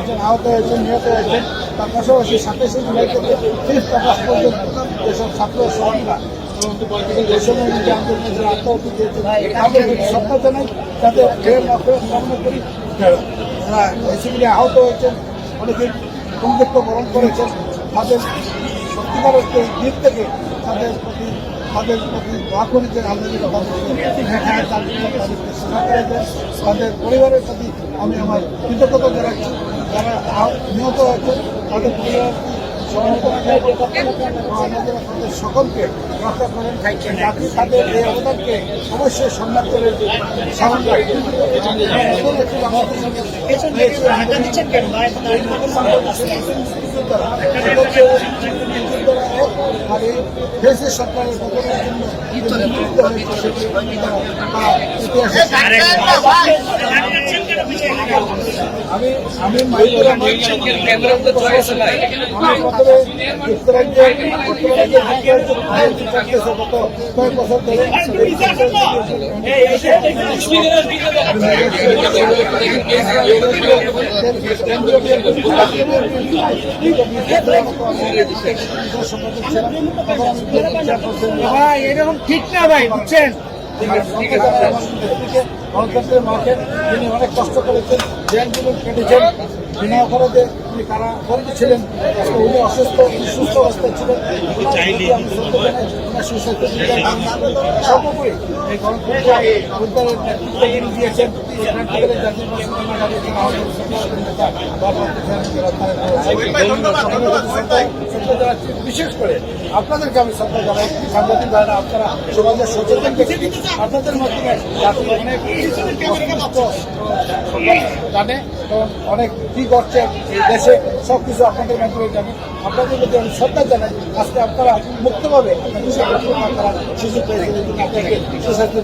হয়েছেন, আহত হয়েছেন, নিহত হয়েছেন। তার পাশাপাশি 27শে জুলাই থেকে 30 আগস্ট পর্যন্ত যেসব ছাত্র শ্রমিকরা এই সময় যে আন্দোলনে যারা আত্মাহুতি দিয়েছেন তাদের শ্রদ্ধা জানাই, তাদের ফের মাফেরত কামনা করি। যারা বেসিক্যালি আহত হয়েছেন, অনেকে বন্ধুত্ব বরণ করেছেন, তাদের সত্যিকারের দিক থেকে তাদের প্রতি দোয়া করেছেন, আল্লাহকে তাদের পরিবারের প্রতি আমি আমার কৃতজ্ঞতা জানাচ্ছি। যারা নিহত হয়েছেন তাদের পরিবারের তাদের সকলকে রক্ষা করেন, জাতি তাদের এই অবদানকে অবশ্যই সম্মান করে সামনে রাখবেন। আর এই দেশের সরকারের পতনের জন্য আমি গত কয়েক বছর ধরে এরকম ঠিক না ভাই, বুঝছেন? গণতন্ত্রের মাঠে তিনি অনেক কষ্ট করেছেন, জেল জীবন কেটেছেন, বিনা অপরাধে তিনি কারা বন্দী ছিলেন। উনি অসুস্থ, সুস্থ অবস্থায় ছিলেন। আমি সত্য জানাই ওনার সুস্বাস্থ্য সর্বোপরি এই গণতন্ত্র উদ্ধারের নেতৃত্ব তিনি দিয়েছেন। বিশেষ করে আপনাদেরকে আমি শ্রদ্ধা জানাই, সাংবাদিক ভাইরা আপনারা সমাজের সচেতন ব্যক্তি, আপনাদের মাধ্যমে জাতি অনেক জানে এবং অনেক কি করছে এই দেশে সবকিছু আপনাদের মাধ্যমে জানে। আপনাদের প্রতি আমি শ্রদ্ধা জানাই। আজকে আপনারা মুক্তভাবে আপনাদের সুযোগ পেয়েছেন, আপনাকে সুস্বাস্থ্য